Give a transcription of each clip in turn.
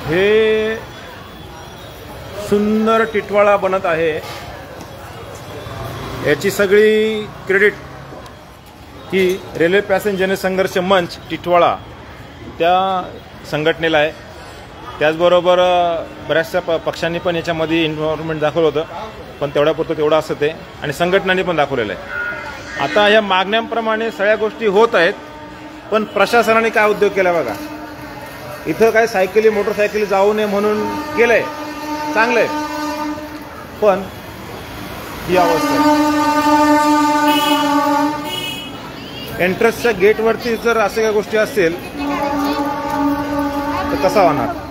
हे सुंदर टिटवाळा बनत आहे। याची सगळी क्रेडिट ही रेल्वे पॅसेंजर संघर्ष मंच टिटवाळा त्या संघटनेला आहे। त्याचबरोबर बऱ्याचशा पक्षांनी पण याच्यामध्ये इन्व्हॉल्वमेंट दाखवलं होतं, पण तेवढ्यापुरतं तेवढं असतं ते, आणि संघटनांनी पण दाखवलेलं आहे। आता या मागण्यांप्रमाणे सगळ्या गोष्टी होत आहेत, पण प्रशासनाने काय उद्योग केला बघा। इथं काय सायकली मोटरसायकली जाऊ नये म्हणून केलंय, चांगलंय, पण ही अवस्था एंट्रन्सच्या गेटवरती जर अशा काही गोष्टी असतील तर कसा होणार।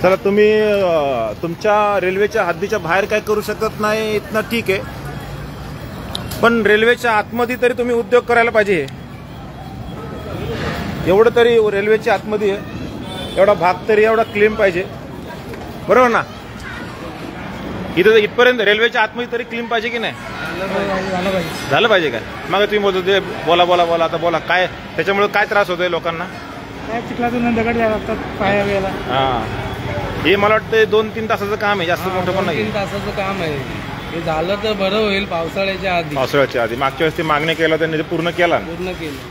चला, तुम्ही तुमच्या रेल्वेच्या हद्दीच्या बाहेर काय करू शकत नाही इथनं ठीक आहे, पण रेल्वेच्या आतमध्ये तरी तुम्ही उद्योग करायला पाहिजे। एवढं तरी रेल्वेच्या आतमध्ये एवढा भाग तरी एवढा क्लीन पाहिजे, बरोबर ना। इथं इथपर्यंत रेल्वेच्या आतमध्ये तरी क्लीन पाहिजे की नाही, झालं पाहिजे काय। मग तुम्ही बोलत होते बोला बोला बोला, आता बोला काय त्याच्यामुळे काय त्रास होतोय लोकांना। काय चिखलातून दगड द्यायला लागतात पाया वेळेला। हे मला वाटतं 2-3 तासाचं काम आहे, जास्त मोठं पण नाही। 3 तासाचं काम आहे, हे झालं तर बरं होईल पावसाळ्याच्या आधी। पावसाळ्याच्या आधी मागच्या वेळेस ते मागणी केलं त्यांनी, ते पूर्ण केलं,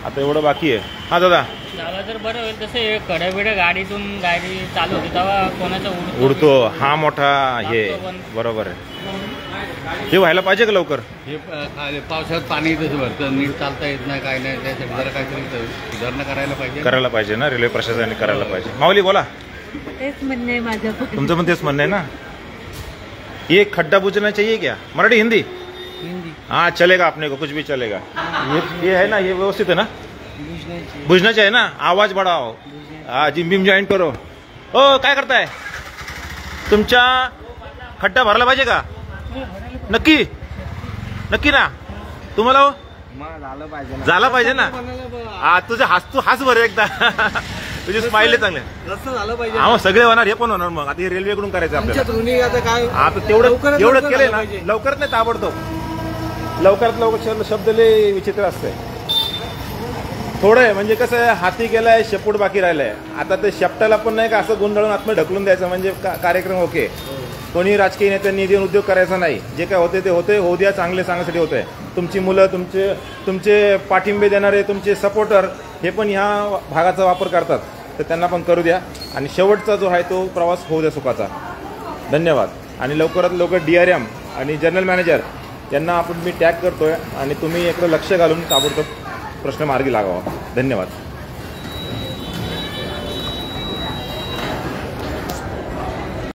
आता एवढं बाकी आहे। हा दादा, झालं तर बरं होईल। तसे कड्याबिड्या गाडीतून गाडी चालू होती तेव्हा कोणाचा उडतो हा मोठा हे, बरोबर आहे, हे व्हायला पाहिजे का लवकर। हे पावसाळ्यात पाणी तसं भरतं, नीट चालता येत नाही, काय नाही, त्यासाठी जरा काहीतरी सुधारणा करायला पाहिजे ना, रेल्वे प्रशासनाने करायला पाहिजे। माऊली बोला, तेच म्हणणं आहे माझं, तुमचं पण तेच म्हणणं आहे ना। ये खड्डा बुझना चाहिए क्या, मराठी हिंदी हाँ चलेगा, अपने को कुछ भी चलेगा। ये है ना, ये व्यवस्थित है ना, बुझना चाहिए ना, आवाज बढ़ाओ, जिम बिम जॉईन करो। ओ काय करताय, तुमच्या खड्डा भरला पाहिजे का, नक्की नक्की ना तुम्हाला झाला पाहिजे ना। तुझे तू हस बरं एकदा तुझे स्माइल चांगले झालं पाहिजे। हा सगळे होणार, हे पण होणार। मग आता हे रेल्वेकडून करायचं आपल्याला, आता काय आता तेवढं केलंय ना, लवकरच नाही ताबडतोब, लवकरात लवकर शब्द लय विचित्र असतंय। थोडं आहे म्हणजे कसं आहे, हाती गेलाय शेपूट बाकी राहिलाय। आता ते शेपटाला पण नाही का असं गुंडाळून आतमध्ये ढकलून द्यायचं म्हणजे कार्यक्रम ओके। कोणी राजकीय नेत्यांनी देऊन उद्योग करायचा नाही, जे काय होते ते होते, होऊ द्या, चांगले सांगण्यासाठी होत आहे। तुमची मुलं, तुमचे पाठिंबे देणारे, तुमचे सपोर्टर हे पण ह्या भागाचा वापर करतात, तर त्यांना पण करू द्या, आणि शेवटचा जो आहे तो प्रवास होऊ द्या सुखाचा। धन्यवाद। आणि लवकरात लवकर DRM आणि जनरल मॅनेजर यांना मी टॅग करतोय, आणि तुम्ही इकडं लक्ष घालून ताबडतोब प्रश्न मार्गी लागावा। धन्यवाद।